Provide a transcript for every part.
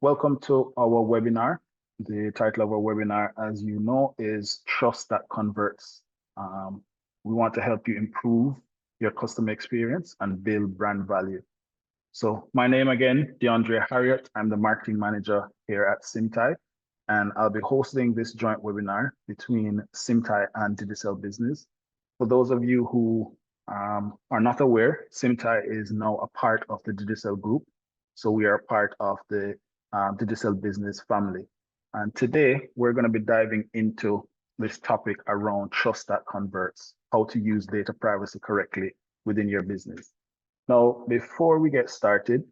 Welcome to our webinar. The title of our webinar, as you know, is Trust That Converts. We want to help you improve your customer experience and build brand value. So my name again, DeAndre Harriott. I'm the marketing manager here at Symptai, and I'll be hosting this joint webinar between Symptai and Digicel Business. For those of you who are not aware, Symptai is now a part of the Digicel group. So we are part of the Digicel Business family. And today we're going to be diving into this topic around trust that converts, how to use data privacy correctly within your business. Now, before we get started,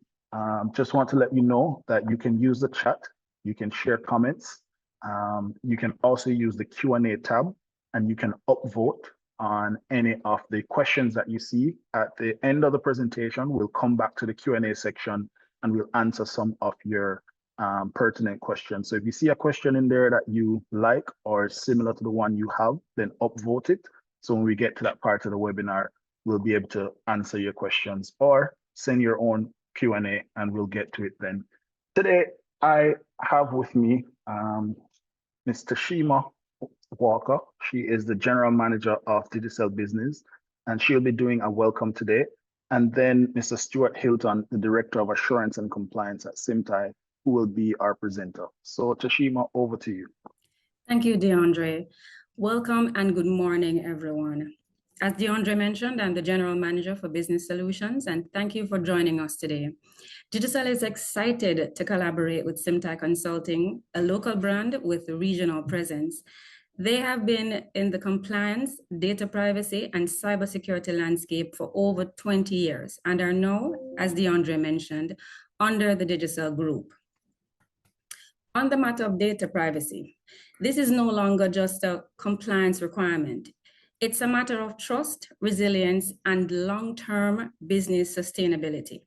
just want to let you know that you can use the chat, you can share comments, you can also use the Q&A tab, and you can upvote on any of the questions that you see. At the end of the presentation, we'll come back to the Q&A section and we'll answer some of your pertinent questions. So if you see a question in there that you like or similar to the one you have, then upvote it. So when we get to that part of the webinar, we'll be able to answer your questions, or send your own Q&A and we'll get to it then. Today, I have with me Ms. Tashima Walker. She is the General Manager of Digicel Business, and she'll be doing a welcome today. And then Mr. Stuart Hilton, the Director of Assurance and Compliance at Symptai, who will be our presenter. So Tashima, over to you. Thank you, DeAndre. Welcome and good morning, everyone. As DeAndre mentioned, I'm the General Manager for Business Solutions, and thank you for joining us today. Digicel is excited to collaborate with Symptai Consulting, a local brand with a regional presence. They have been in the compliance, data privacy, and cybersecurity landscape for over 20 years and are now, as DeAndre mentioned, under the Digicel Group. On the matter of data privacy, this is no longer just a compliance requirement. It's a matter of trust, resilience, and long-term business sustainability.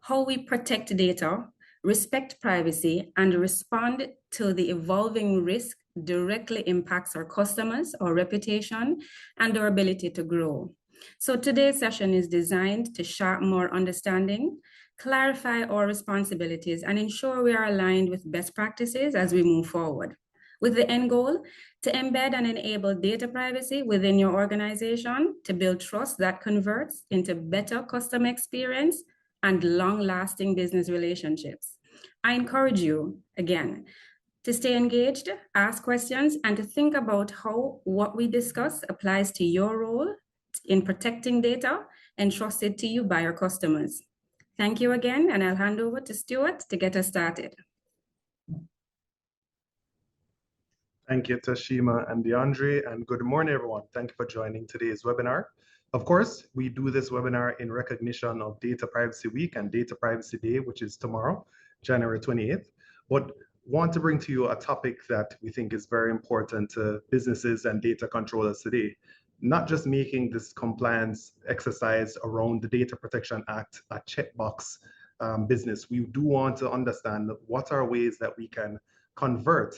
How we protect data, respect privacy, and respond to the evolving risk directly impacts our customers, our reputation, and our ability to grow. So today's session is designed to sharpen our understanding, clarify our responsibilities, and ensure we are aligned with best practices as we move forward, with the end goal to embed and enable data privacy within your organization to build trust that converts into better customer experience and long-lasting business relationships. I encourage you, again, to stay engaged, ask questions, and to think about how what we discuss applies to your role in protecting data entrusted to you by your customers. Thank you again, and I'll hand over to Stuart to get us started. Thank you, Tashima and DeAndre, and good morning, everyone. Thank you for joining today's webinar. Of course, we do this webinar in recognition of Data Privacy Week and Data Privacy Day, which is tomorrow, January 28th. But want to bring to you a topic that we think is very important to businesses and data controllers today. Not just making this compliance exercise around the Data Protection Act a checkbox business. We do want to understand what are ways that we can convert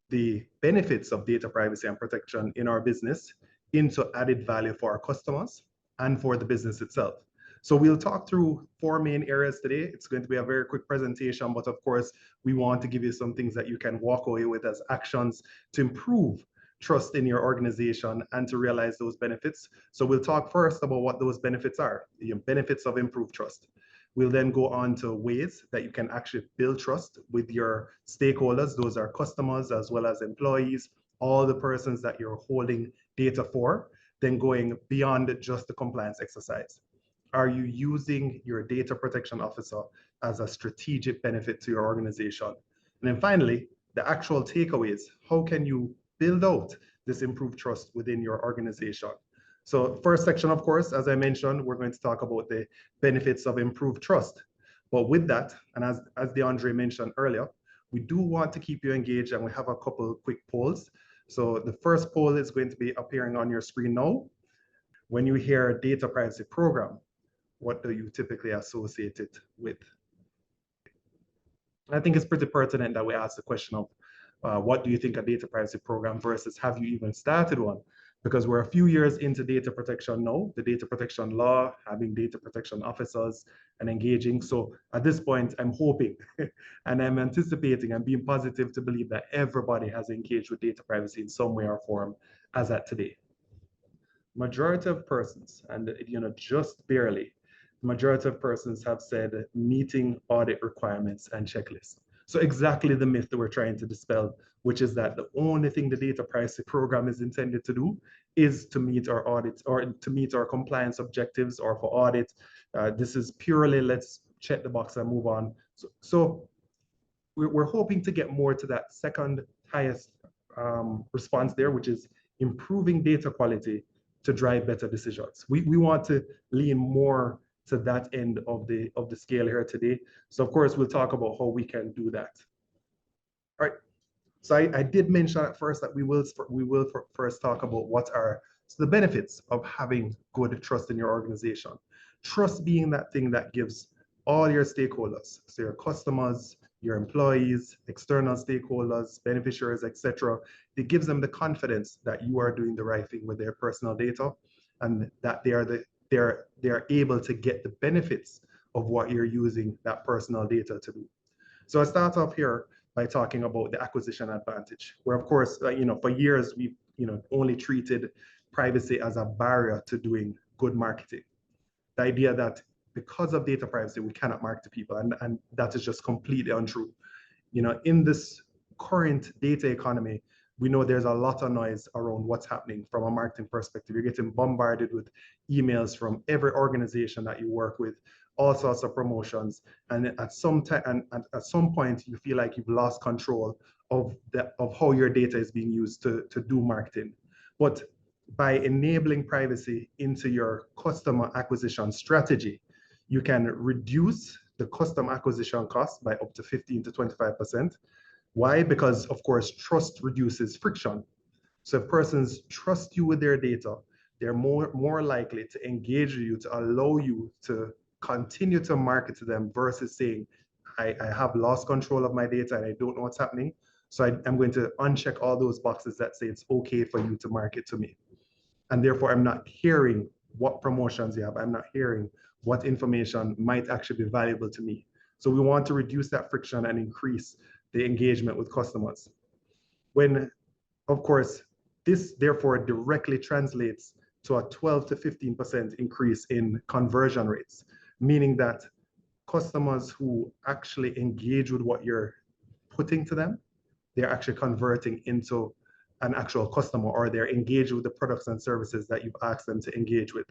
the benefits of data privacy and protection in our business into added value for our customers and for the business itself. So we'll talk through 4 main areas today. It's going to be a very quick presentation, but of course, we want to give you some things that you can walk away with as actions to improve trust in your organization and to realize those benefits. So we'll talk first about what those benefits are, the benefits of improved trust. We'll then go on to ways that you can actually build trust with your stakeholders. Those are customers as well as employees, all the persons that you're holding data for, then going beyond just the compliance exercise. Are you using your data protection officer as a strategic benefit to your organization? And then finally, the actual takeaways. How can you build out this improved trust within your organization? So first section, of course, as I mentioned, we're going to talk about the benefits of improved trust. But with that, and as DeAndre mentioned earlier, we do want to keep you engaged, and we have a couple of quick polls. So the first poll is going to be appearing on your screen now. When you hear data privacy program, what do you typically associate it with? I think it's pretty pertinent that we ask the question of what do you think a data privacy program versus have you even started one? because we're a few years into data protection now, the data protection law, having data protection officers and engaging. So at this point, I'm hoping and I'm anticipating and being positive to believe that everybody has engaged with data privacy in some way or form as at today. Majority of persons, and just barely, majority of persons have said meeting audit requirements and checklists. So exactly the myth that we're trying to dispel, which is that the only thing the data privacy program is intended to do is to meet our audits or to meet our compliance objectives or for audit. This is purely let's check the box and move on. So we're hoping to get more to that second highest response there, which is improving data quality to drive better decisions. We want to lean more to that end of the scale here today. So of course, we'll talk about how we can do that. All right. So I did mention at first that we will first talk about what are the benefits of having good trust in your organization. Trust being that thing that gives all your stakeholders, so your customers, your employees, external stakeholders, beneficiaries, etc. It gives them the confidence that you are doing the right thing with their personal data, and that they are able to get the benefits of what you're using that personal data to do. So I start off here by talking about the acquisition advantage, where of course, for years we've only treated privacy as a barrier to doing good marketing. The idea that because of data privacy, we cannot market to people, and that is just completely untrue. In this current data economy, we know there's a lot of noise around what's happening from a marketing perspective. You're getting bombarded with emails from every organization that you work with, all sorts of promotions, and at some time, and at some point, you feel like you've lost control of how your data is being used to do marketing. But by enabling privacy into your customer acquisition strategy, you can reduce the customer acquisition cost by up to 15 to 25%. Why? Because of course, trust reduces friction. So if persons trust you with their data, they're more likely to engage with you, to allow you to continue to market to them versus saying, I have lost control of my data and I don't know what's happening. So I'm going to uncheck all those boxes that say it's okay for you to market to me. And therefore, I'm not hearing what promotions you have. I'm not hearing what information might actually be valuable to me. So we want to reduce that friction and increase the engagement with customers. When, of course, this therefore directly translates to a 12 to 15% increase in conversion rates, meaning that customers who actually engage with what you're putting to them, they're actually converting into an actual customer, or they're engaged with the products and services that you've asked them to engage with.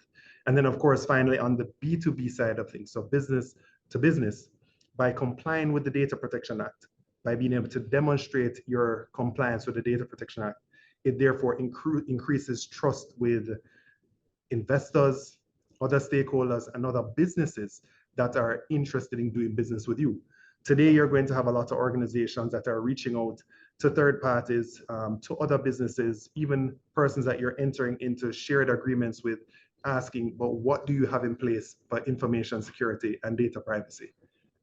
And then of course, finally, on the B2B side of things, so business to business, by complying with the Data Protection Act, by being able to demonstrate your compliance with the Data Protection Act, it therefore increases trust with investors, other stakeholders, and other businesses that are interested in doing business with you. Today, you're going to have a lot of organizations that are reaching out to third parties, to other businesses, even persons that you're entering into shared agreements with, asking, but what do you have in place for information security and data privacy?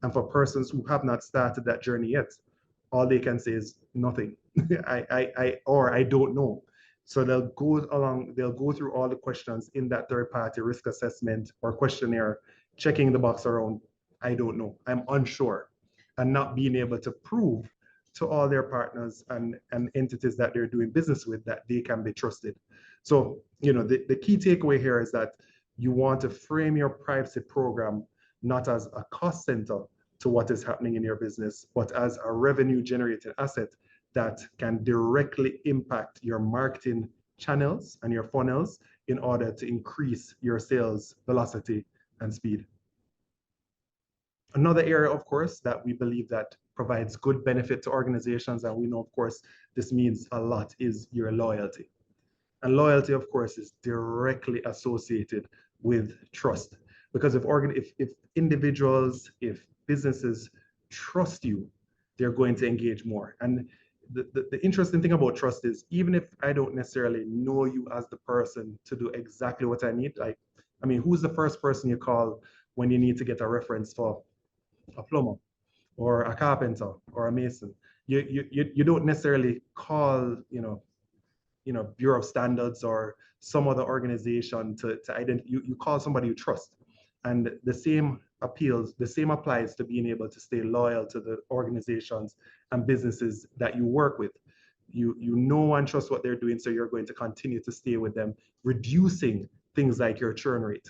And for persons who have not started that journey yet, all they can say is nothing. I don't know. So they'll go through all the questions in that third party risk assessment or questionnaire, checking the box around, I don't know, I'm unsure, and not being able to prove to all their partners and entities that they're doing business with that they can be trusted. So, the key takeaway here is that you want to frame your privacy program not as a cost center to what is happening in your business, but as a revenue generating asset that can directly impact your marketing channels and your funnels in order to increase your sales velocity and speed. Another area, of course, that we believe that provides good benefit to organizations, and we know, of course, this means a lot, is your loyalty. And loyalty, of course, is directly associated with trust. Because if individuals, if businesses trust you, they're going to engage more. And the interesting thing about trust is, even if I don't necessarily know you as the person to do exactly what I need, who's the first person you call when you need to get a reference for a plumber or a carpenter or a mason? You don't necessarily call, Bureau of Standards or some other organization to identify, you call somebody you trust. And the same applies to being able to stay loyal to the organizations and businesses that you work with. You know and trust what they're doing, so you're going to continue to stay with them, reducing things like your churn rate.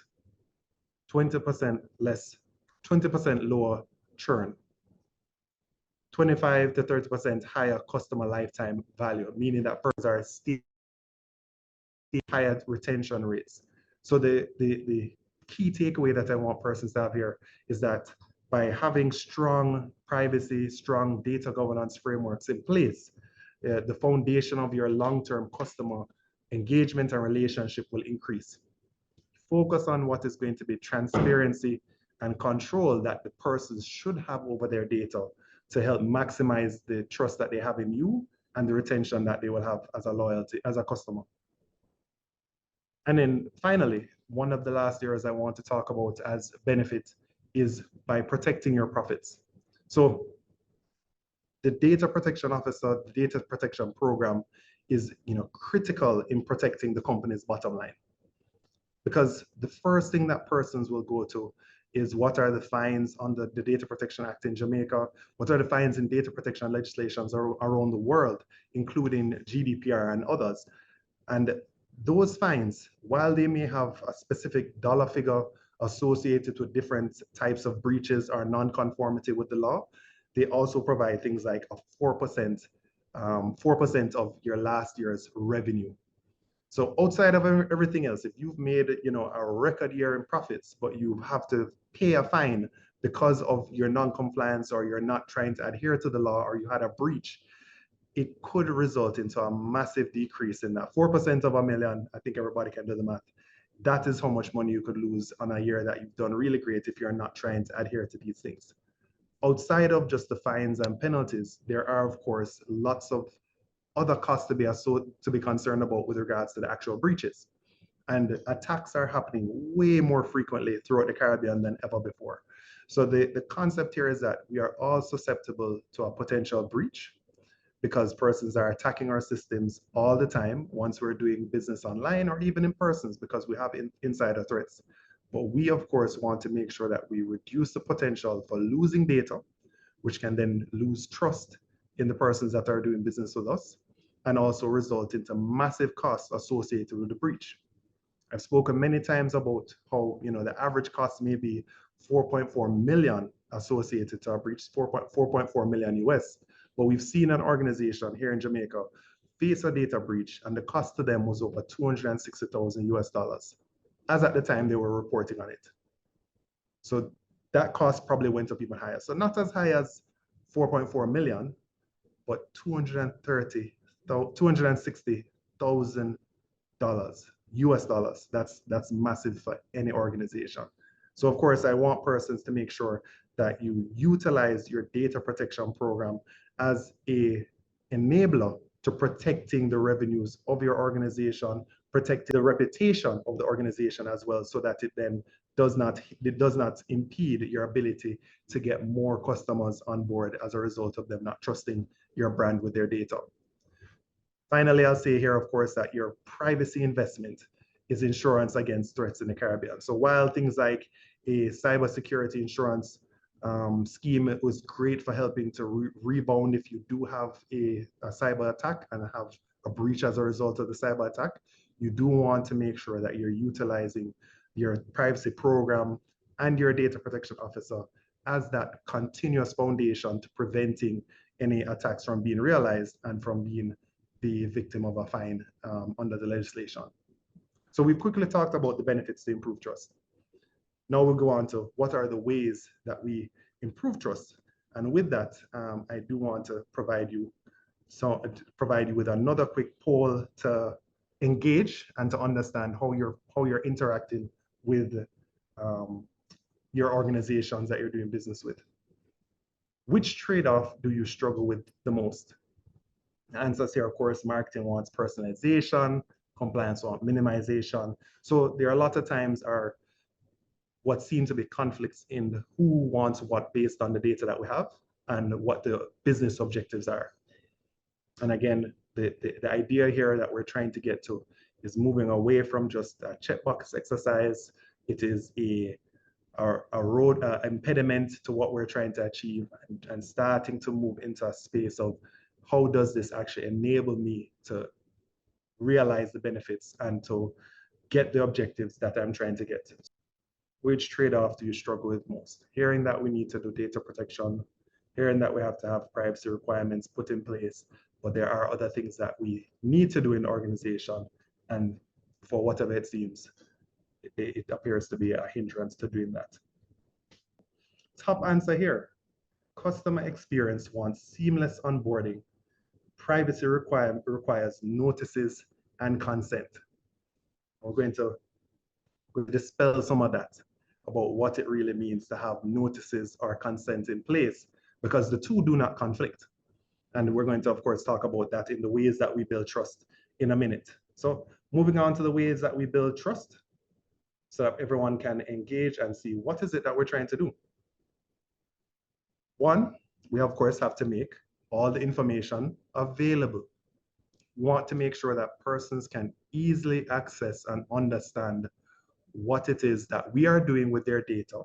20% less, 20% lower churn, 25 to 30% higher customer lifetime value, meaning that persons are still higher retention rates. So the key takeaway that I want persons to have here is that by having strong privacy, strong data governance frameworks in place, the foundation of your long-term customer engagement and relationship will increase. Focus on what is going to be transparency and control that the persons should have over their data to help maximize the trust that they have in you and the retention that they will have as a customer. And then finally, one of the last areas I want to talk about as benefit is by protecting your profits. So the data protection officer, the data protection program is critical in protecting the company's bottom line. Because the first thing that persons will go to is what are the fines under the Data Protection Act in Jamaica, what are the fines in data protection legislations around the world, including GDPR and others. And those fines, while they may have a specific dollar figure associated with different types of breaches or non-conformity with the law, they also provide things like a 4% of your last year's revenue. So outside of everything else, if you've made a record year in profits, but you have to pay a fine because of your non-compliance or you're not trying to adhere to the law or you had a breach, it could result into a massive decrease in that. 4% of $1 million, I think everybody can do the math. That is how much money you could lose on a year that you've done really great if you're not trying to adhere to these things. Outside of just the fines and penalties, there are, of course, lots of other costs to be concerned about with regards to the actual breaches. And attacks are happening way more frequently throughout the Caribbean than ever before. So the concept here is that we are all susceptible to a potential breach because persons are attacking our systems all the time once we're doing business online or even in persons because we have insider threats. But we, of course, want to make sure that we reduce the potential for losing data, which can then lose trust in the persons that are doing business with us, and also result into massive costs associated with the breach. I've spoken many times about how the average cost may be 4.4 million associated to a breach, 4.4 million US. But we've seen an organization here in Jamaica face a data breach, and the cost to them was over 260,000 US dollars, as at the time they were reporting on it. So that cost probably went up even higher. So not as high as 4.4 million, but $260,000 US dollars. That's massive for any organization. So of course, I want persons to make sure that you utilize your data protection program as a enabler to protecting the revenues of your organization, protecting the reputation of the organization as well, so that it then does not impede your ability to get more customers on board as a result of them not trusting your brand with their data. Finally, I'll say here, of course, that your privacy investment is insurance against threats in the Caribbean. So while things like a cybersecurity insurance scheme was great for helping to rebound if you do have a cyber attack and have a breach as a result of the cyber attack, you do want to make sure that you're utilizing your privacy program and your data protection officer as that continuous foundation to preventing any attacks from being realized and from being the victim of a fine under the legislation. So we've quickly talked about the benefits to improve trust. Now we'll go on to what are the ways that we improve trust. And with that, I do want to provide you with another quick poll to engage and to understand how you're interacting with your organizations that you're doing business with. Which trade-off do you struggle with the most? The answers here, of course, marketing wants personalization, compliance wants minimization. So there are a lot of times are what seem to be conflicts in who wants what based on the data that we have and what the business objectives are. And again, the idea here that we're trying to get to is moving away from just a checkbox exercise. It is a road impediment to what we're trying to achieve, and starting to move into a space of how does this actually enable me to realize the benefits and to get the objectives that I'm trying to get. Which trade-off do you struggle with most? Hearing that we need to do data protection, hearing that we have to have privacy requirements put in place, but there are other things that we need to do in the organization, and for whatever it seems, it appears to be a hindrance to doing that. Top answer here: customer experience wants seamless onboarding. Privacy requires notices and consent. We're going to dispel some of that about what it really means to have notices or consent in place, because the two do not conflict. And we're going to, of course, talk about that in the ways that we build trust in a minute. So moving on to the ways that we build trust so that everyone can engage and see what is it that we're trying to do. One, we of course have to make all the information available. We want to make sure that persons can easily access and understand what it is that we are doing with their data,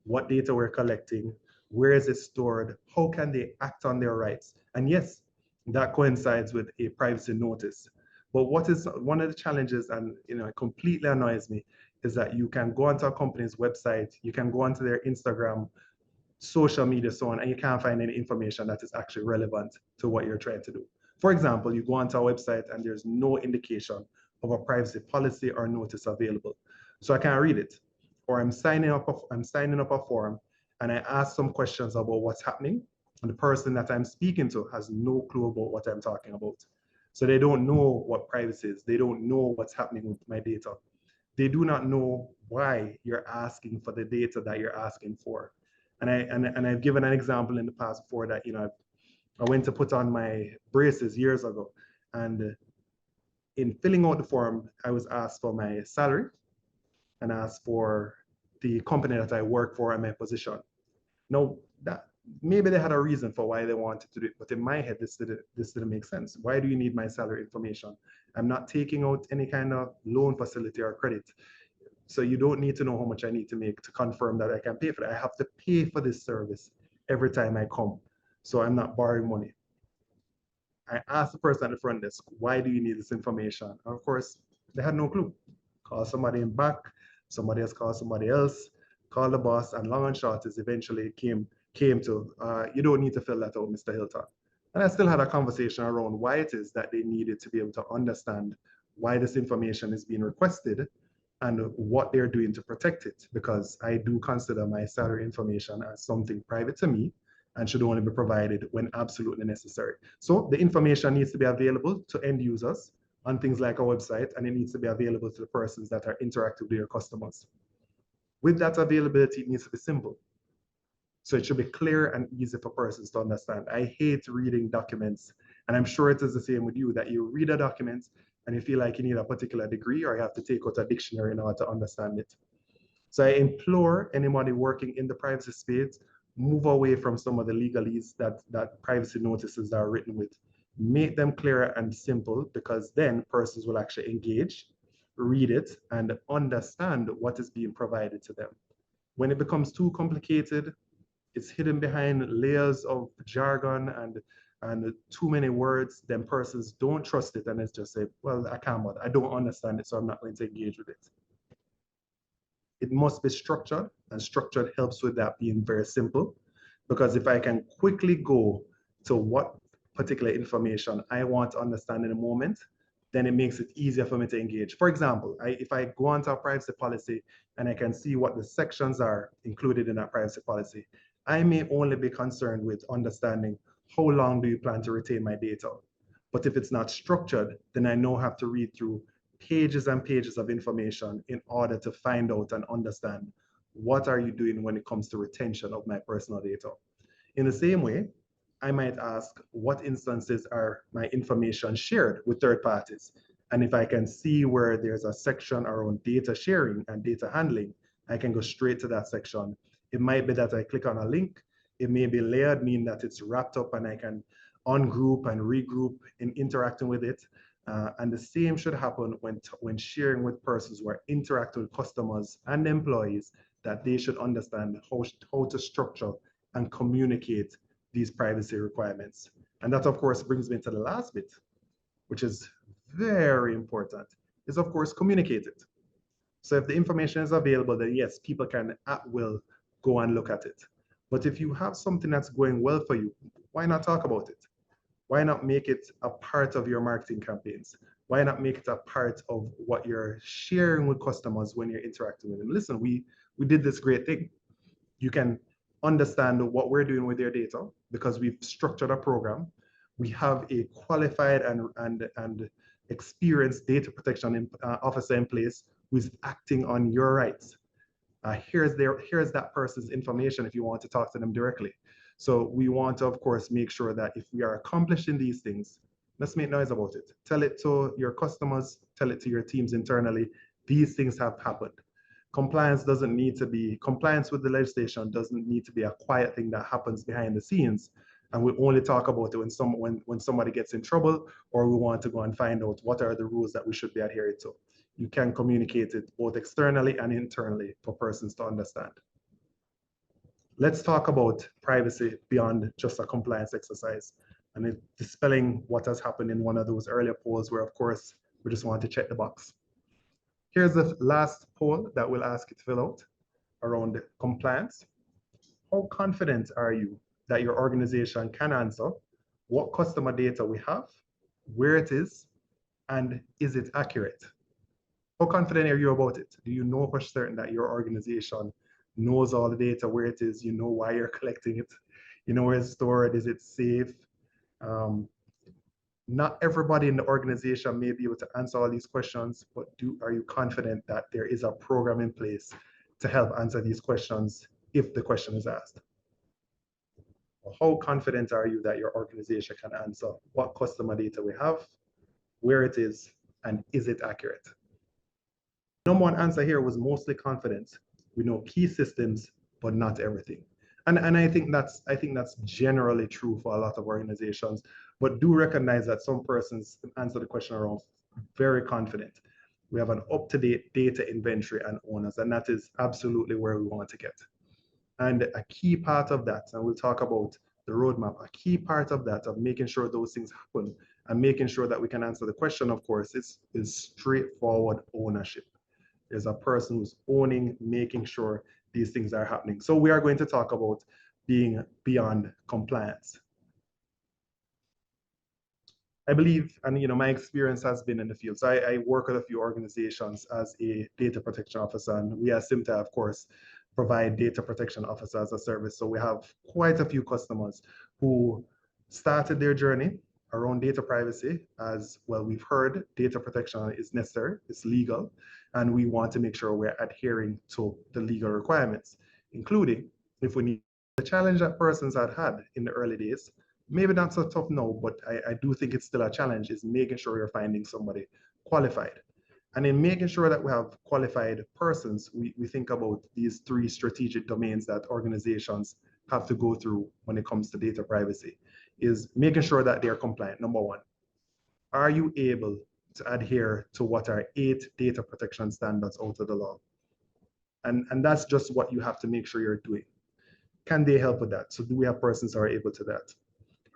what data we're collecting, where is it stored, how can they act on their rights. And yes, that coincides with a privacy notice. But what is one of the challenges, and it completely annoys me, is that you can go onto a company's website, you can go onto their Instagram, social media, so on, and you can't find any information that is actually relevant to what you're trying to do. For example, you go onto our website and there's no indication of a privacy policy or notice available. So I can't read it. Or I'm signing up a form and I ask some questions about what's happening, and the person that I'm speaking to has no clue about what I'm talking about. So they don't know what privacy is. They don't know what's happening with my data. They do not know why you're asking for the data that you're asking for. And I've given an example in the past before that, I went to put on my braces years ago, and in filling out the form, I was asked for my salary and asked for the company that I work for and my position. Now, that maybe they had a reason for why they wanted to do it, but in my head, this didn't make sense. Why do you need my salary information? I'm not taking out any kind of loan facility or credit. So you don't need to know how much I need to make to confirm that I can pay for it. I have to pay for this service every time I come. So I'm not borrowing money. I asked the person at the front desk, why do you need this information? And of course, they had no clue. Call somebody in back, somebody else called somebody else, call the boss, and long and short is eventually came to, you don't need to fill that out, Mr. Hilton. And I still had a conversation around why it is that they needed to be able to understand why this information is being requested and what they're doing to protect it, because I do consider my salary information as something private to me and should only be provided when absolutely necessary. So the information needs to be available to end users on things like our website, and it needs to be available to the persons that are interactive with your customers. With that availability, it needs to be simple. So it should be clear and easy for persons to understand. I hate reading documents, and I'm sure it is the same with you, that you read a document and you feel like you need a particular degree or you have to take out a dictionary in order to understand it. So I implore anybody working in the privacy space, move away from some of the legalese that privacy notices are written with. Make them clearer and simple, because then persons will actually engage, read it, and understand what is being provided to them. When it becomes too complicated, it's hidden behind layers of jargon and too many words, then persons don't trust it, and it's just say, well, I can't, I don't understand it, so I'm not going to engage with it. It must be structured, and structured helps with that being very simple, because if I can quickly go to what particular information I want to understand in a moment, then it makes it easier for me to engage. For example, if I go onto a privacy policy and I can see what the sections are included in that privacy policy, I may only be concerned with understanding how long do you plan to retain my data. But if it's not structured, then I now have to read through pages and pages of information in order to find out and understand what are you doing when it comes to retention of my personal data. In the same way, I might ask, what instances are my information shared with third parties? And if I can see where there's a section around data sharing and data handling, I can go straight to that section. It might be that I click on a link, It may be layered, meaning that it's wrapped up and I can ungroup and regroup in interacting with it. And the same should happen when sharing with persons who are interacting with customers and employees, that they should understand how to structure and communicate these privacy requirements. And that, of course, brings me to the last bit, which is very important, is, of course, communicate it. So if the information is available, then yes, people can at will go and look at it. But if you have something that's going well for you, why not talk about it? Why not make it a part of your marketing campaigns? Why not make it a part of what you're sharing with customers when you're interacting with them? Listen, we did this great thing. You can understand what we're doing with their data because we've structured a program. We have a qualified and experienced data protection officer in place who is acting on your rights. Here's that person's information if you want to talk to them directly. So we want to, of course, make sure that if we are accomplishing these things, let's make noise about it. Tell it to your customers, tell it to your teams internally. These things have happened. Compliance with the legislation doesn't need to be a quiet thing that happens behind the scenes. And we only talk about it when somebody gets in trouble, or we want to go and find out what are the rules that we should be adhering to. You can communicate it both externally and internally for persons to understand. Let's talk about privacy beyond just a compliance exercise, and dispelling what has happened in one of those earlier polls where, of course, we just want to check the box. Here's the last poll that we'll ask you to fill out around compliance. How confident are you that your organization can answer what customer data we have, where it is, and is it accurate? How confident are you about it? Do you know for certain that your organization knows all the data, where it is, you know why you're collecting it, you know where it's stored, is it safe? Not everybody in the organization may be able to answer all these questions, but are you confident that there is a program in place to help answer these questions if the question is asked? How confident are you that your organization can answer what customer data we have, where it is, and is it accurate? Number one answer here was mostly confidence. We know key systems, but not everything. And I think that's generally true for a lot of organizations, but do recognize that some persons answer the question around very confident. We have an up-to-date data inventory and owners, and that is absolutely where we want to get. And a key part of that, and we'll talk about the roadmap, a key part of that, of making sure those things happen and making sure that we can answer the question, of course, is straightforward ownership. There's a person who's owning, making sure these things are happening. So we are going to talk about being beyond compliance. I believe, and my experience has been in the field. So I work with a few organizations as a data protection officer, and we as Symptai, of course, provide data protection officer as a service. So we have quite a few customers who started their journey around data privacy. As well, we've heard data protection is necessary, it's legal, and we want to make sure we're adhering to the legal requirements, including if we need the challenge that persons had in the early days. Maybe not so tough now, but I do think it's still a challenge, is making sure you're finding somebody qualified. And in making sure that we have qualified persons, we think about these 3 strategic domains that organizations have to go through when it comes to data privacy, is making sure that they're compliant. Number 1, are you able to adhere to what are 8 data protection standards out of the law? And that's just what you have to make sure you're doing. Can they help with that? So do we have persons who are able to that?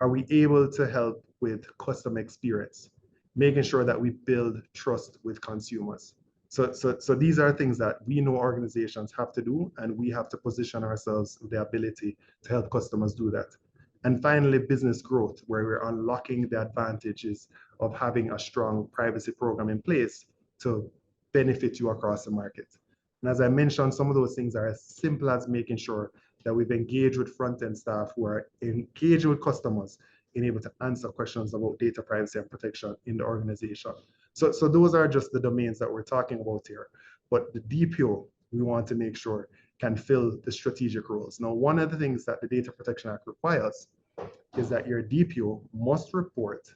Are we able to help with customer experience, making sure that we build trust with consumers? So these are things that we know organizations have to do, and we have to position ourselves with the ability to help customers do that. And finally, business growth, where we're unlocking the advantages of having a strong privacy program in place to benefit you across the market. And as I mentioned, some of those things are as simple as making sure that we've engaged with front-end staff who are engaged with customers and able to answer questions about data privacy and protection in the organization. So those are just the domains that we're talking about here. But the DPO, we want to make sure, can fill the strategic roles. Now, one of the things that the Data Protection Act requires is that your DPO must report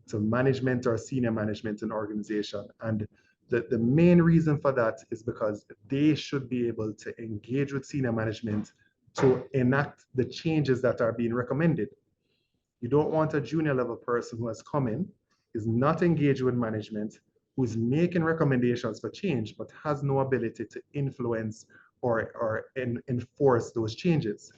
to management or senior management in the organization. And the main reason for that is because they should be able to engage with senior management to enact the changes that are being recommended. You don't want a junior level person who has come in, is not engaged with management, who's making recommendations for change, but has no ability to influence or enforce those changes.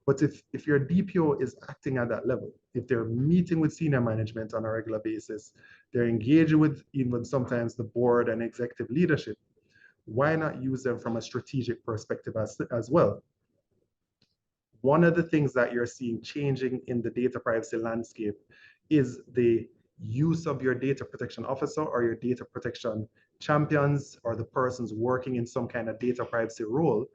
But if your DPO is acting at that level, if they're meeting with senior management on a regular basis, they're engaging with even sometimes the board and executive leadership, why not use them from a strategic perspective as well? One of the things that you're seeing changing in the data privacy landscape is the use of your data protection officer or your data protection champions or the persons working in some kind of data privacy role,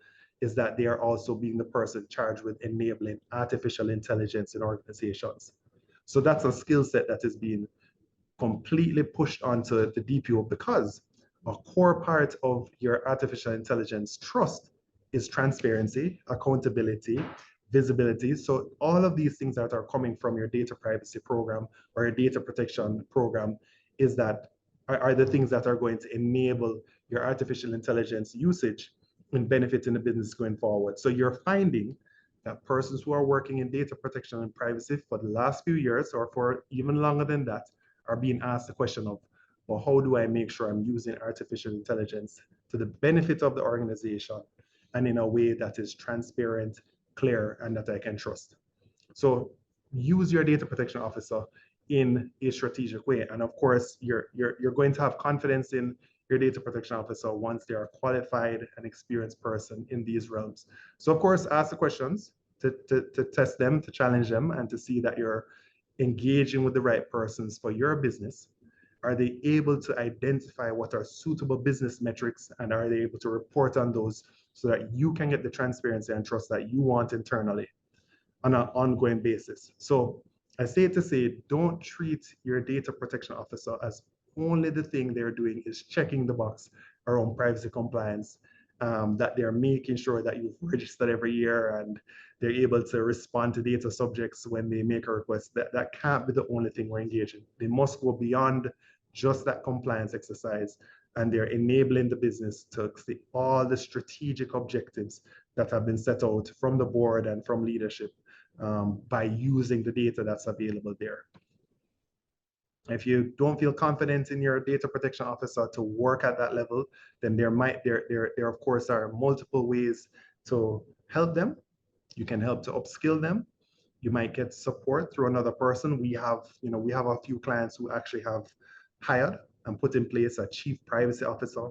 is that they are also being the person charged with enabling artificial intelligence in organizations. So that's a skill set that is being completely pushed onto the DPO, because a core part of your artificial intelligence trust is transparency, accountability, visibility. So all of these things that are coming from your data privacy program or your data protection program is that are the things that are going to enable your artificial intelligence usage and benefit in the business going forward. So you're finding that persons who are working in data protection and privacy for the last few years or for even longer than that are being asked the question of, well, how do I make sure I'm using artificial intelligence to the benefit of the organization and in a way that is transparent, clear, and that I can trust? So use your data protection officer in a strategic way. And of course, you're going to have confidence in your data protection officer once they are a qualified and experienced person in these realms. So of course, ask the questions to test them, to challenge them, and to see that you're engaging with the right persons for your business. Are they able to identify what are suitable business metrics, and are they able to report on those so that you can get the transparency and trust that you want internally on an ongoing basis? So I say to say, don't treat your data protection officer as only the thing they're doing is checking the box around privacy compliance, that they're making sure that you've registered every year and they're able to respond to data subjects when they make a request. That can't be the only thing we're engaging. They must go beyond just that compliance exercise, and they're enabling the business to see all the strategic objectives that have been set out from the board and from leadership by using the data that's available there. If you don't feel confident in your data protection officer to work at that level, then there of course are multiple ways to help them. You can help to upskill them. You might get support through another person. We have a few clients who actually have hired and put in place a chief privacy officer,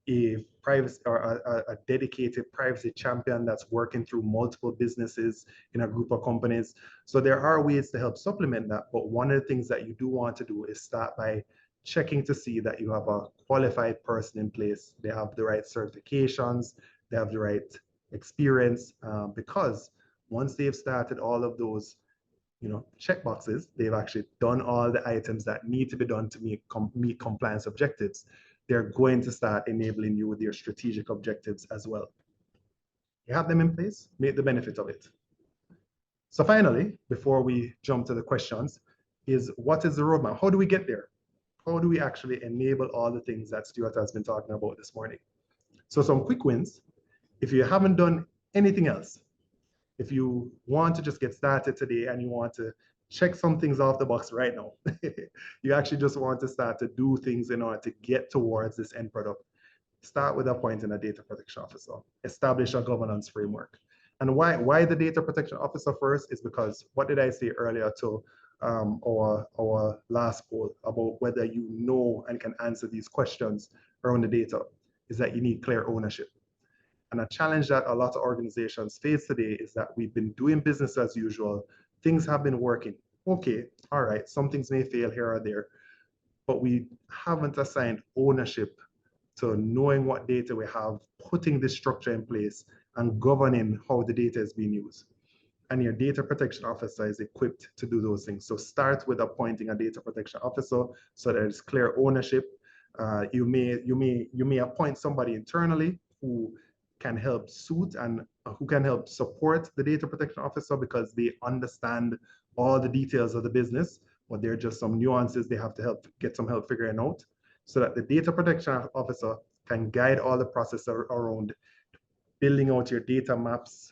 a privacy or a dedicated privacy champion that's working through multiple businesses in a group of companies. So there are ways to help supplement that. But one of the things that you do want to do is start by checking to see that you have a qualified person in place. They have the right certifications, they have the right experience, because once they've started all of those check boxes, they've actually done all the items that need to be done to meet compliance objectives. They're going to start enabling you with your strategic objectives as well. You have them in place, make the benefit of it. So finally, before we jump to the questions, is what is the roadmap? How do we get there? How do we actually enable all the things that Stuart has been talking about this morning? So some quick wins. If you haven't done anything else, if you want to just get started today and you want to check some things off the box right now, you actually just want to start to do things in order to get towards this end product, start with appointing a data protection officer, establish a governance framework. And why the data protection officer first is because what did I say earlier to our last poll about whether you know and can answer these questions around the data, is that you need clear ownership. And a challenge that a lot of organizations face today is that we've been doing business as usual. Things have been working. Okay, all right, some things may fail here or there, but we haven't assigned ownership to knowing what data we have, putting this structure in place, and governing how the data is being used. And your data protection officer is equipped to do those things. So start with appointing a data protection officer so that it's clear ownership. You may appoint somebody internally who can help suit and who can help support the data protection officer because they understand all the details of the business, but there are just some nuances they have to get some help figuring out, so that the data protection officer can guide all the process around building out your data maps,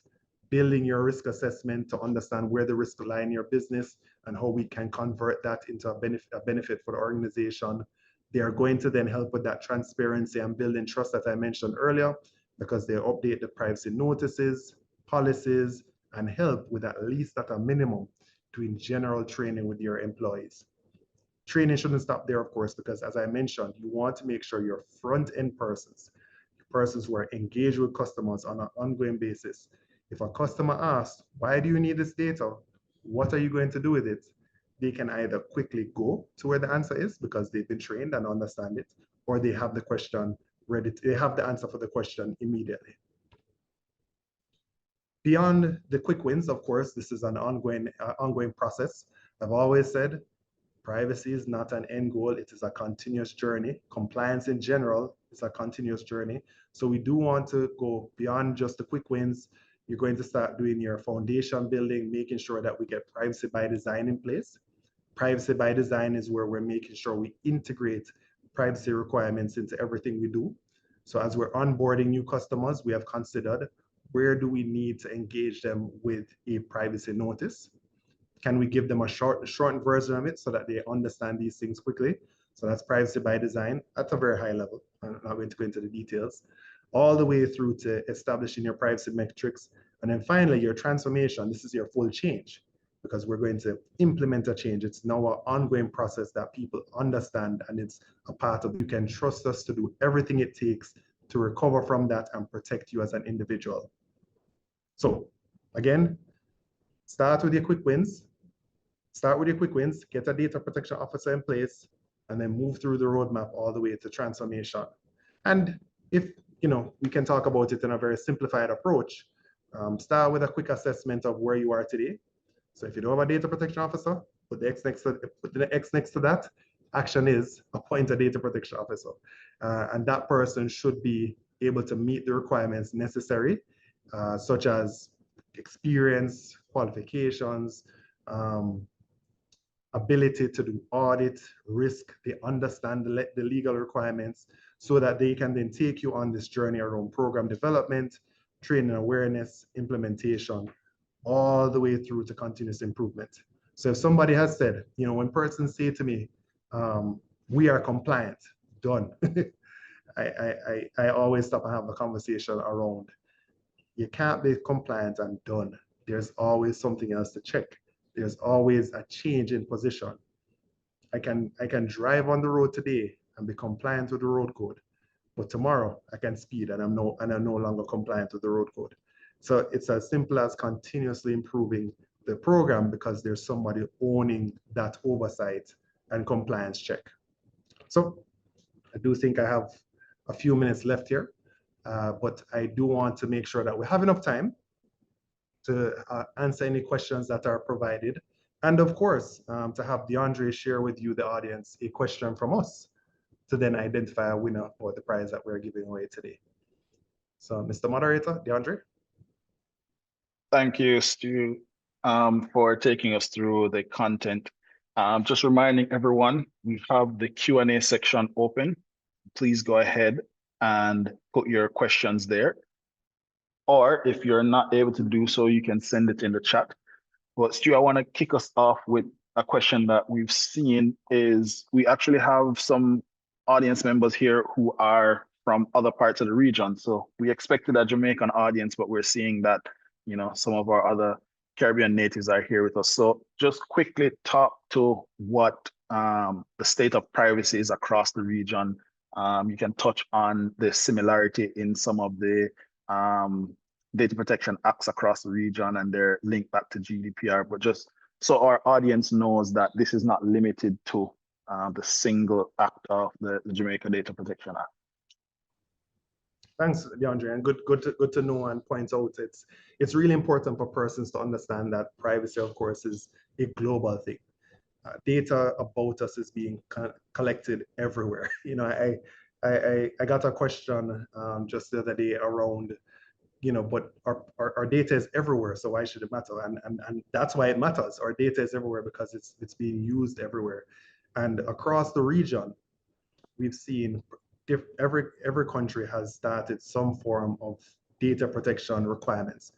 building your risk assessment to understand where the risks lie in your business and how we can convert that into a benefit for the organization. They are going to then help with that transparency and building trust that I mentioned earlier, because they update the privacy notices, policies, and help with at least at a minimum doing general training with your employees. Training shouldn't stop there, of course, because as I mentioned, you want to make sure your front-end persons who are engaged with customers on an ongoing basis. If a customer asks, why do you need this data? What are you going to do with it? They can either quickly go to where the answer is because they've been trained and understand it, or they have the question ready. They have the answer for the question immediately. Beyond the quick wins, of course, this is an ongoing process. I've always said, privacy is not an end goal, it is a continuous journey. Compliance in general is a continuous journey. So we do want to go beyond just the quick wins. You're going to start doing your foundation building, making sure that we get privacy by design in place. Privacy by design is where we're making sure we integrate privacy requirements into everything we do. So as we're onboarding new customers, we have considered, where do we need to engage them with a privacy notice? Can we give them a shortened version of it so that they understand these things quickly? So that's privacy by design at a very high level. I'm not going to go into the details. All the way through to establishing your privacy metrics. And then finally, your transformation. This is your full change, because we're going to implement a change. It's now an ongoing process that people understand, and it's a part of, you can trust us to do everything it takes to recover from that and protect you as an individual. So again, start with your quick wins. Start with your quick wins, get a data protection officer in place, and then move through the roadmap all the way to transformation. And if, we can talk about it in a very simplified approach. Start with a quick assessment of where you are today. So if you don't have a data protection officer, put the X next to that. Action is appoint a data protection officer. And that person should be able to meet the requirements necessary, such as experience, qualifications, ability to do audit, risk, they understand the legal requirements, so that they can then take you on this journey around program development, training awareness, implementation, all the way through to continuous improvement. So if somebody has said, when persons say to me, we are compliant, done. I always stop and have a conversation around, you can't be compliant and done. There's always something else to check. There's always a change in position. I can drive on the road today and be compliant with the road code, but tomorrow I can speed and I'm no longer compliant with the road code. So it's as simple as continuously improving the program, because there's somebody owning that oversight and compliance check. So I do think I have a few minutes left here, but I do want to make sure that we have enough time to answer any questions that are provided. And of course, to have DeAndre share with you, the audience, a question from us to then identify a winner for the prize that we're giving away today. So Mr. Moderator, DeAndre. Thank you, Stu, for taking us through the content. Just reminding everyone, we have the Q&A section open. Please go ahead and put your questions there. Or if you're not able to do so, you can send it in the chat. But Stu, I want to kick us off with a question that we've seen is, we actually have some audience members here who are from other parts of the region. So we expected a Jamaican audience, but we're seeing that, some of our other Caribbean natives are here with us. So just quickly talk to what the state of privacy is across the region. You can touch on the similarity in some of the data protection acts across the region and their link back to GDPR, but just so our audience knows that this is not limited to the single act of the Jamaica Data Protection Act. Thanks, DeAndre, and good to know and point out. It's really important for persons to understand that privacy, of course, is a global thing. Data about us is being collected everywhere. I got a question just the other day around, but our data is everywhere, so why should it matter? And that's why it matters. Our data is everywhere because it's being used everywhere. And across the region, we've seen every country has started some form of data protection requirements.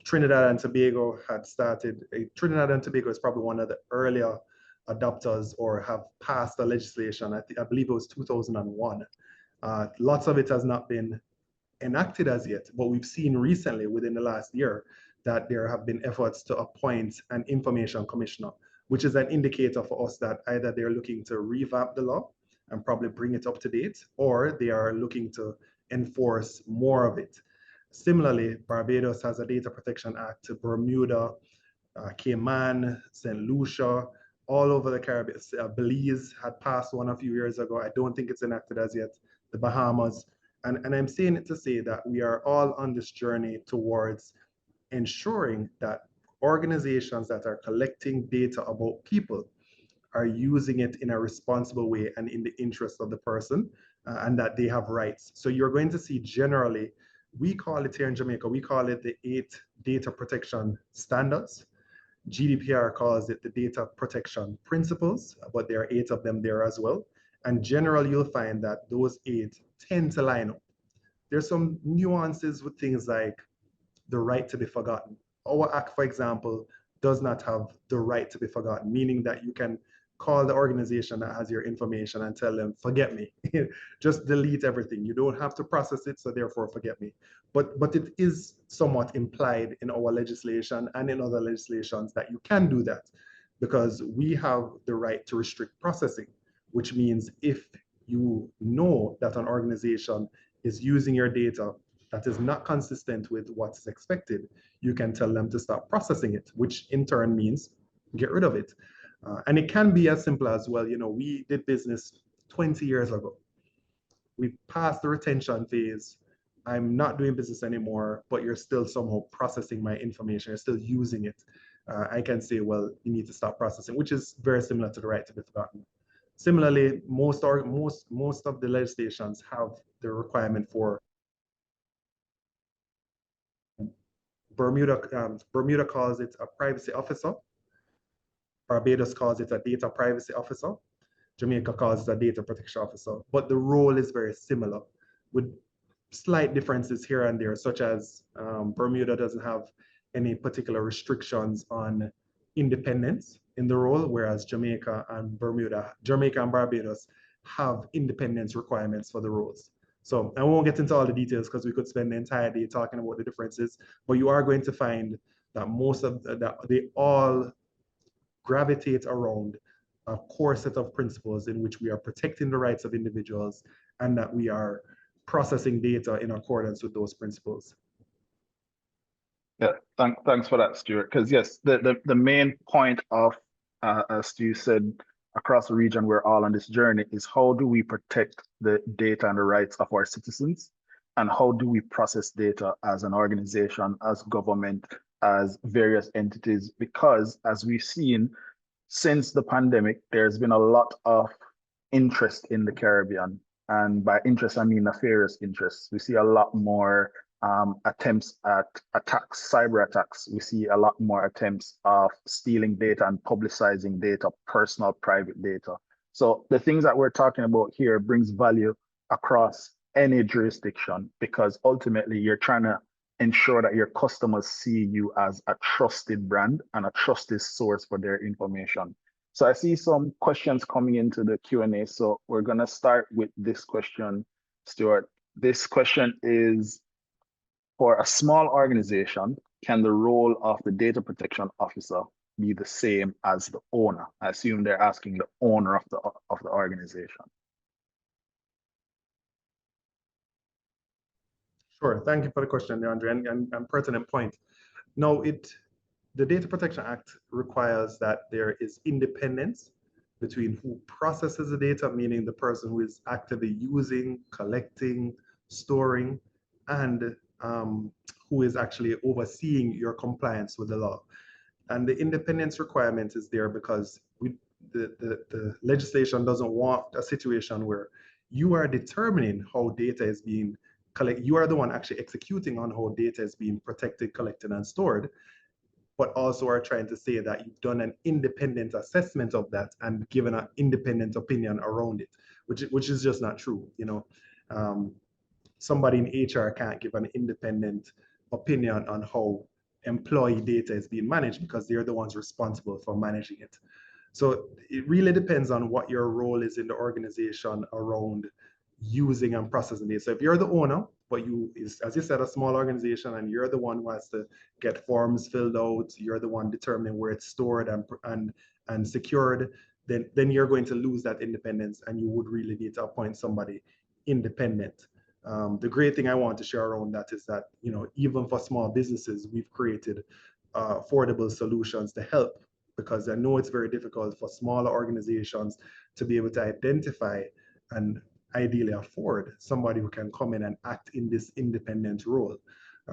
Trinidad and Tobago had started, Trinidad and Tobago is probably one of the earlier adopters or have passed the legislation. I believe it was 2001. Lots of it has not been enacted as yet, but we've seen recently within the last year that there have been efforts to appoint an information commissioner, which is an indicator for us that either they're looking to revamp the law and probably bring it up to date, or they are looking to enforce more of it. Similarly, Barbados has a Data Protection Act. Bermuda, Cayman, St. Lucia, all over the Caribbean. Belize had passed one a few years ago. I don't think it's enacted as yet. The Bahamas. And I'm saying it to say that we are all on this journey towards ensuring that organizations that are collecting data about people are using it in a responsible way and in the interest of the person, and that they have rights. So you're going to see generally, we call it here in Jamaica, we call it the 8 data protection standards. GDPR calls it the data protection principles, but there are 8 of them there as well. And generally, you'll find that those 8 tend to line up. There's some nuances with things like the right to be forgotten. Our act, for example, does not have the right to be forgotten, meaning that you can call the organization that has your information and tell them, forget me, just delete everything. You don't have to process it, so therefore forget me. But it is somewhat implied in our legislation and in other legislations that you can do that, because we have the right to restrict processing, which means if you know that an organization is using your data that is not consistent with what's expected, you can tell them to stop processing it, which in turn means get rid of it. And it can be as simple as, well, we did business 20 years ago. We passed the retention phase. I'm not doing business anymore, but you're still somehow processing my information. You're still using it. I can say, well, you need to stop processing, which is very similar to the right to be forgotten. Similarly, most of the legislations have the requirement for Bermuda calls it a privacy officer. Barbados calls it a data privacy officer. Jamaica calls it a data protection officer. But the role is very similar, with slight differences here and there, such as Bermuda doesn't have any particular restrictions on independence in the role, whereas Jamaica and Barbados have independence requirements for the roles. So I won't get into all the details because we could spend the entire day talking about the differences, but you are going to find that most of that they all gravitate around a core set of principles in which we are protecting the rights of individuals and that we are processing data in accordance with those principles. Yeah, thanks for that, Stuart. Because yes, the main point of, as Stu said, across the region, we're all on this journey, is how do we protect the data and the rights of our citizens, and how do we process data as an organization, as government, as various entities? Because as we've seen since the pandemic, there's been a lot of interest in the Caribbean. And by interest, I mean nefarious interests. We see a lot more attempts at attacks, cyber attacks. We see a lot more attempts of stealing data and publicizing data, personal, private data. So the things that we're talking about here brings value across any jurisdiction, because ultimately you're trying to ensure that your customers see you as a trusted brand and a trusted source for their information. So I see some questions coming into the Q&A. So we're going to start with this question, Stuart. This question is, for a small organization, can the role of the data protection officer be the same as the owner? I assume they're asking the owner of the organization. Sure, thank you for the question, Andre, and pertinent point. No, the Data Protection Act requires that there is independence between who processes the data, meaning the person who is actively using, collecting, storing, and who is actually overseeing your compliance with the law. And the independence requirement is there because the legislation doesn't want a situation where you are determining how data is being collected. You are the one actually executing on how data is being protected, collected, and stored, but also are trying to say that you've done an independent assessment of that and given an independent opinion around it, which is just not true. Somebody in HR can't give an independent opinion on how employee data is being managed because they're the ones responsible for managing it. So it really depends on what your role is in the organization around using and processing data. So if you're the owner, but as you said, a small organization, and you're the one who has to get forms filled out, you're the one determining where it's stored and secured, then you're going to lose that independence, and you would really need to appoint somebody independent. The great thing I want to share around that is that, even for small businesses, we've created affordable solutions to help, because I know it's very difficult for smaller organizations to be able to identify and ideally afford somebody who can come in and act in this independent role.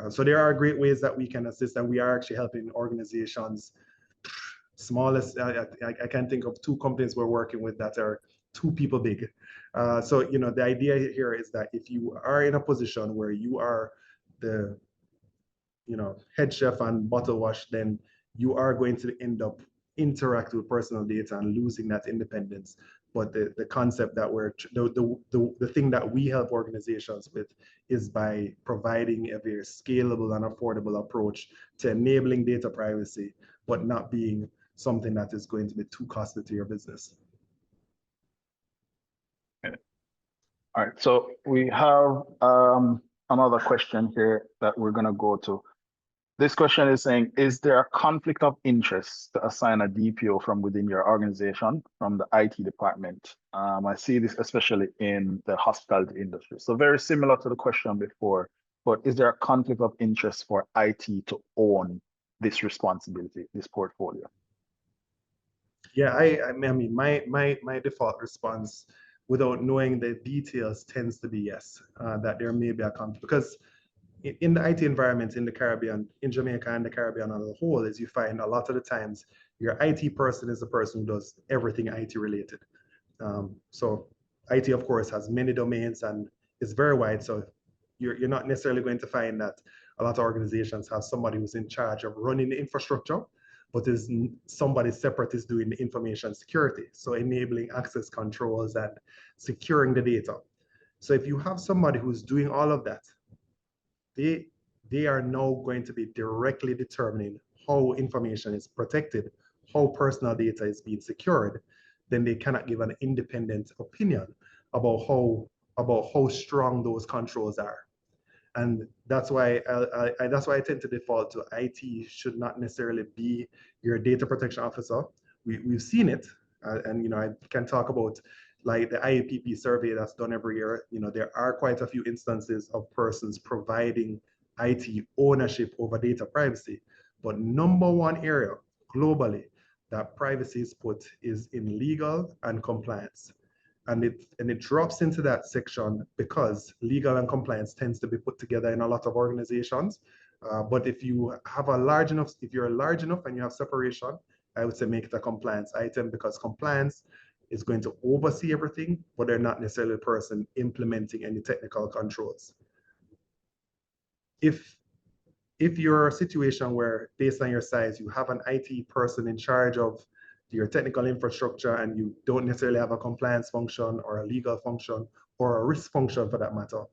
So there are great ways that we can assist, and we are actually helping organizations. Smallest, I can think of 2 companies we're working with that are 2 people big. So, the idea here is that if you are in a position where you are the, head chef and bottle wash, then you are going to end up interacting with personal data and losing that independence. But the concept that the thing that we help organizations with is by providing a very scalable and affordable approach to enabling data privacy, but not being something that is going to be too costly to your business. Okay. All right, so we have another question here that we're going to go to. This question is saying, is there a conflict of interest to assign a DPO from within your organization, from the IT department? I see this especially in the hospitality industry. So very similar to the question before, but is there a conflict of interest for IT to own this responsibility, this portfolio? Yeah, I mean, my default response, without knowing the details, tends to be yes, that there may be a conflict, because in the IT environment in the Caribbean, in Jamaica and the Caribbean as a whole, is you find a lot of the times your IT person is the person who does everything IT related. So IT, of course, has many domains and is very wide. So you're not necessarily going to find that a lot of organizations have somebody who's in charge of running the infrastructure, but is somebody separate is doing the information security, so enabling access controls and securing the data. So if you have somebody who's doing all of that, they are now going to be directly determining how information is protected, how personal data is being secured. Then they cannot give an independent opinion about how strong those controls are. And that's why I tend to default to IT should not necessarily be your data protection officer. We've seen it, and I can talk about like the IAPP survey that's done every year. There are quite a few instances of persons providing IT ownership over data privacy, but number 1 area globally that privacy is put is in legal and compliance. And it drops into that section because legal and compliance tends to be put together in a lot of organizations. But if you're large enough and you have separation, I would say make it a compliance item, because compliance is going to oversee everything, but they're not necessarily the person implementing any technical controls. If you're a situation where, based on your size, you have an IT person in charge of your technical infrastructure and you don't necessarily have a compliance function or a legal function or a risk function for that matter,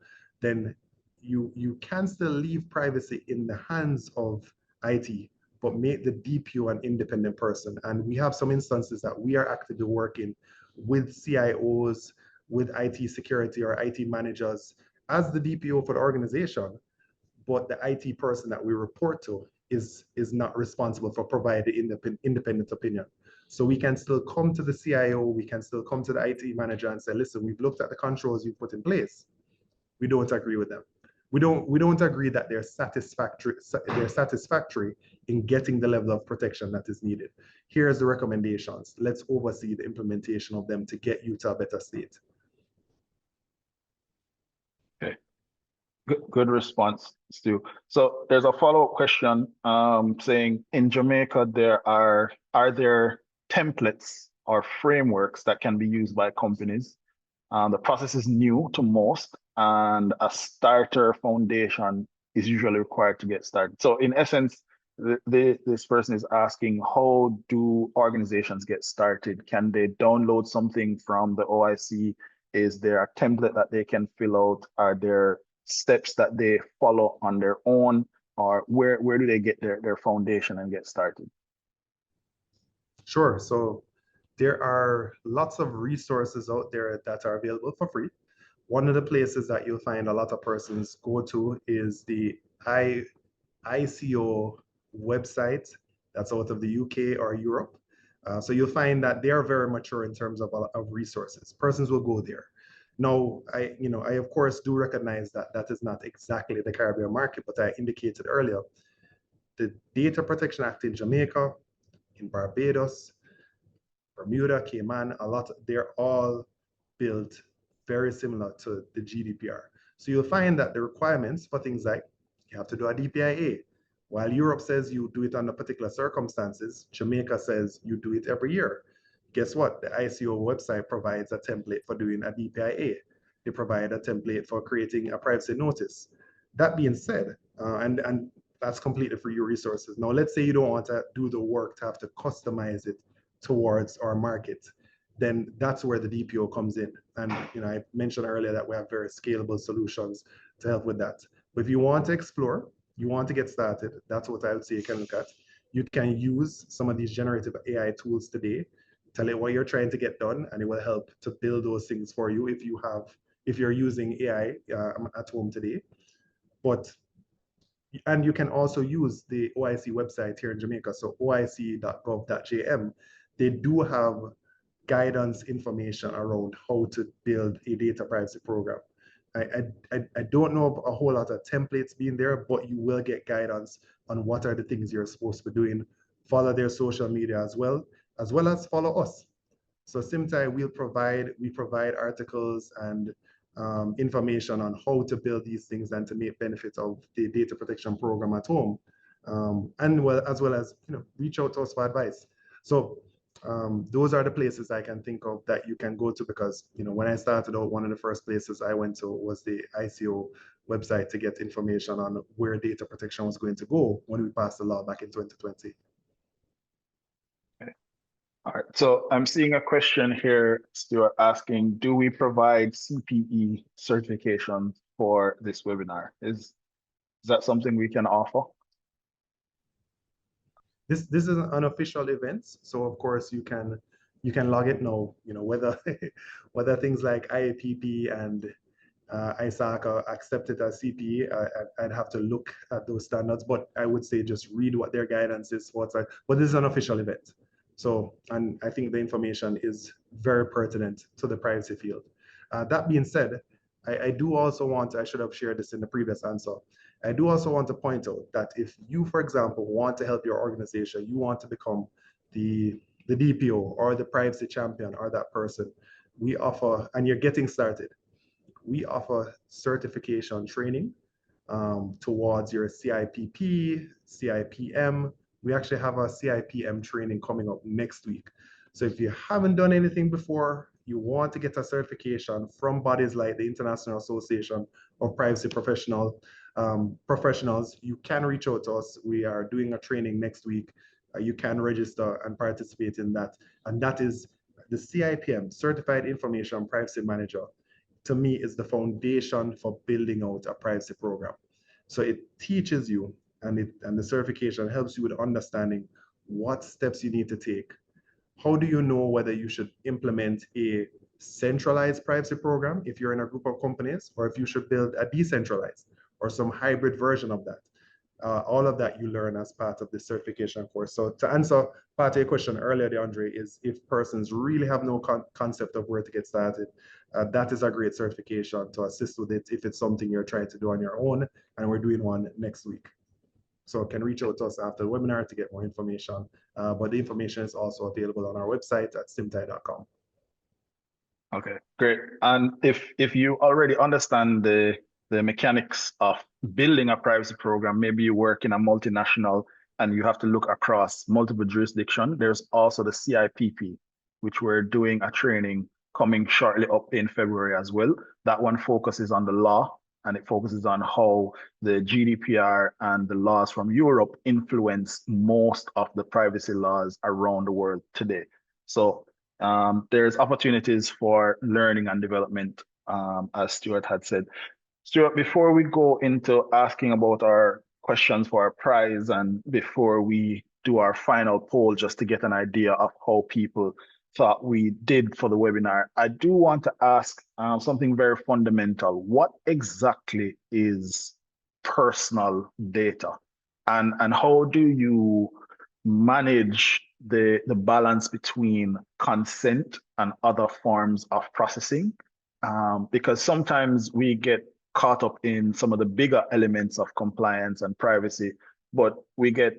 then you can still leave privacy in the hands of IT, but make the DPO an independent person. And we have some instances that we are actively working with CIOs, with IT security or IT managers as the DPO for the organization, but the IT person that we report to is not responsible for providing independent opinion. So we can still come to the CIO, we can still come to the IT manager and say, listen, we've looked at the controls you put in place. We don't agree with them. We don't agree that they're satisfactory in getting the level of protection that is needed. Here's the recommendations. Let's oversee the implementation of them to get you to a better state. Okay. Good response, Stu. So there's a follow-up question saying, in Jamaica, are there templates or frameworks that can be used by companies? The process is new to most, and a starter foundation is usually required to get started. So in essence, this person is asking, how do organizations get started? Can they download something from the OIC? Is there a template that they can fill out? Are there steps that they follow on their own? or where do they get their foundation and get started? Sure. So there are lots of resources out there that are available for free. One of the places that you'll find a lot of persons go to is the ICO website that's out of the UK or Europe. So you'll find that they are very mature in terms of resources. Persons will go there. Now, I of course do recognize that that is not exactly the Caribbean market, but I indicated earlier, the Data Protection Act in Jamaica, in Barbados, Bermuda, Cayman, they're all built very similar to the GDPR. So you'll find that the requirements for things like you have to do a DPIA. While Europe says you do it under particular circumstances, Jamaica says you do it every year. Guess what? The ICO website provides a template for doing a DPIA. They provide a template for creating a privacy notice. That being said, and that's completely free resources. Now, let's say you don't want to do the work to have to customize it towards our market, then that's where the DPO comes in. And I mentioned earlier that we have very scalable solutions to help with that. But if you want to explore, you want to get started, that's what I would say you can look at. You can use some of these generative AI tools today, tell it what you're trying to get done, and it will help to build those things for you if you're using AI at home today. And you can also use the OIC website here in Jamaica, so oic.gov.jm. They do have guidance information around how to build a data privacy program. I don't know of a whole lot of templates being there, but you will get guidance on what are the things you're supposed to be doing. Follow their social media as well as follow us. So Symptai, we provide articles and information on how to build these things and to make benefit of the data protection program at home, as well as reach out to us for advice. So those are the places I can think of that you can go to, because when I started out, one of the first places I went to was the ICO website to get information on where data protection was going to go when we passed the law back in 2020. Okay. All right, so I'm seeing a question here, Stuart, asking, do we provide CPE certification for this webinar? Is that something we can offer? This is an unofficial event, so of course you can log it now. Whether things like IAPP and ISAC are accepted as CPE, I'd have to look at those standards, but I would say just read what their guidance is. But this is an official event. So, and I think the information is very pertinent to the privacy field. That being said, I do also I should have shared this in the previous answer. I do also want to point out that if you, for example, want to help your organization, you want to become the DPO or the privacy champion or that person, we offer, and you're getting started, we offer certification training towards your CIPP, CIPM. We actually have a CIPM training coming up next week. So if you haven't done anything before, you want to get a certification from bodies like the International Association of Privacy Professionals, you can reach out to us. We are doing a training next week. You can register and participate in that. And that is the CIPM, Certified Information Privacy Manager. To me, is the foundation for building out a privacy program. So it teaches you, and the certification helps you with understanding what steps you need to take. How do you know whether you should implement a centralized privacy program if you're in a group of companies, or if you should build a decentralized or some hybrid version of that? All of that you learn as part of the certification course. So to answer part of your question earlier, DeAndre, is if persons really have no concept of where to get started, that is a great certification to assist with it if it's something you're trying to do on your own, and we're doing one next week. So can reach out to us after the webinar to get more information, but the information is also available on our website at symptai.com. Okay, great. And if you already understand the mechanics of building a privacy program, maybe you work in a multinational and you have to look across multiple jurisdictions, there's also the CIPP, which we're doing a training coming shortly up in February as well. That one focuses on the law, and it focuses on how the GDPR and the laws from Europe influence most of the privacy laws around the world today. So there's opportunities for learning and development, as Stuart had said. Stuart, before we go into asking about our questions for our prize and before we do our final poll, just to get an idea of how people thought we did for the webinar, I do want to ask something very fundamental. What exactly is personal data? And how do you manage the balance between consent and other forms of processing? Because sometimes we get caught up in some of the bigger elements of compliance and privacy, but we get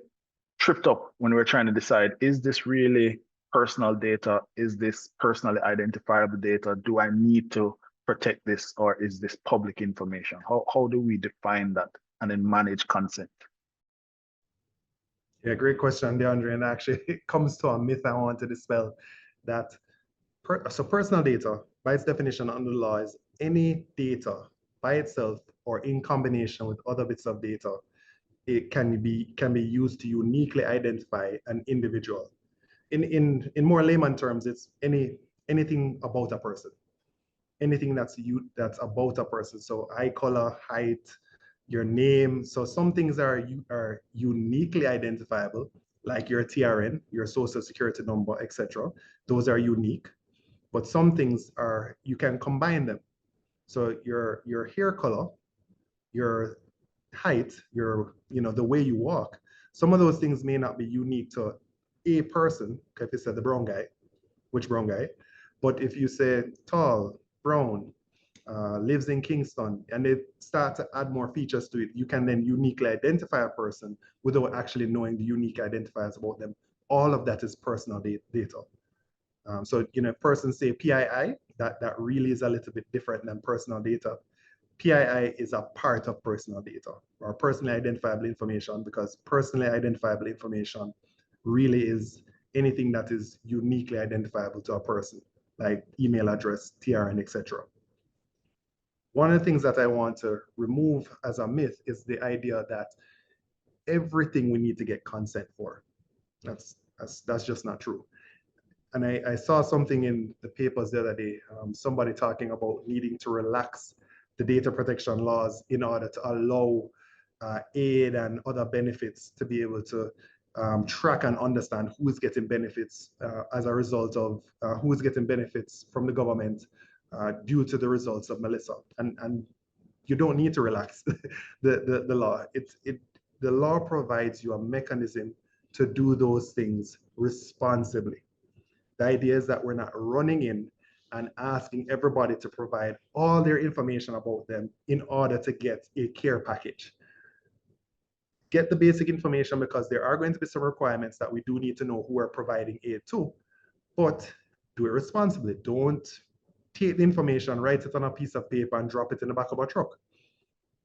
tripped up when we're trying to decide, is this really personal data? Is this personally identifiable data? Do I need to protect this, or is this public information? How do we define that and then manage consent? Yeah, great question, DeAndre. And actually, it comes to a myth I want to dispel that personal data, by its definition under the law, is any data by itself or in combination with other bits of data. It can be used to uniquely identify an individual. In more layman terms, it's anything about a person, anything that's about a person. So eye color, height, your name. So some things are uniquely identifiable, like your TRN, your social security number, etc. Those are unique. But some things are, you can combine them. So your hair color, your height, the way you walk, some of those things may not be unique to a person. If you said the brown guy, which brown guy? But if you say tall, brown, lives in Kingston, and they start to add more features to it, you can then uniquely identify a person without actually knowing the unique identifiers about them. All of that is personal data. So, person say PII, that really is a little bit different than personal data. PII is a part of personal data, or personally identifiable information, because personally identifiable information really is anything that is uniquely identifiable to a person, like email address, TRN, etc. One of the things that I want to remove as a myth is the idea that everything we need to get consent for. That's just not true. And I saw something in the papers the other day, somebody talking about needing to relax the data protection laws in order to allow aid and other benefits to be able to track and understand who is getting benefits as a result of who is getting benefits from the government due to the results of Melissa. And you don't need to relax the law. The law provides you a mechanism to do those things responsibly. The idea is that we're not running in and asking everybody to provide all their information about them in order to get a care package. Get the basic information, because there are going to be some requirements that we do need to know who we're providing aid to, but do it responsibly. Don't take the information, write it on a piece of paper and drop it in the back of a truck.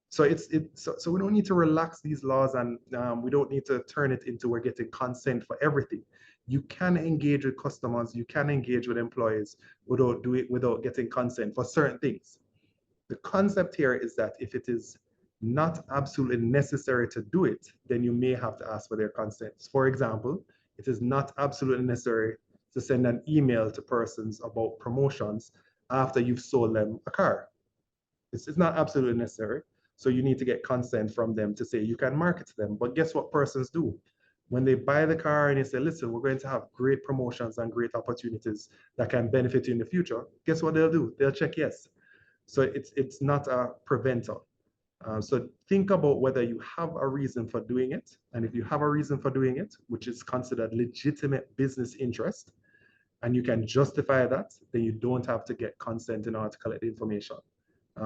So so we don't need to relax these laws, and we don't need to turn it into we're getting consent for everything. You can engage with customers, you can engage with employees without getting consent for certain things. The concept here is that if it is not absolutely necessary to do it, then you may have to ask for their consent. For example, it is not absolutely necessary to send an email to persons about promotions after you've sold them a car. It's not absolutely necessary. So you need to get consent from them to say you can market to them. But guess what persons do? When they buy the car and they say, listen, we're going to have great promotions and great opportunities that can benefit you in the future, guess what they'll do? They'll check yes. So it's not a preventer. So think about whether you have a reason for doing it. And if you have a reason for doing it, which is considered legitimate business interest, and you can justify that, then you don't have to get consent in order to collect the information.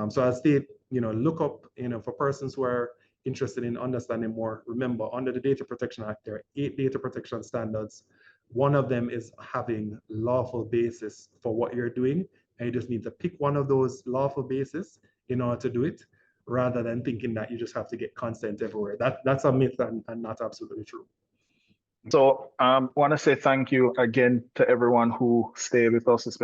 So I'll state, look up, for persons who are interested in understanding more. Remember, under the Data Protection Act, there are 8 data protection standards. One of them is having lawful basis for what you're doing, and you just need to pick one of those lawful basis in order to do it, rather than thinking that you just have to get consent everywhere. That's a myth and not absolutely true. So I want to say thank you again to everyone who stayed with us, especially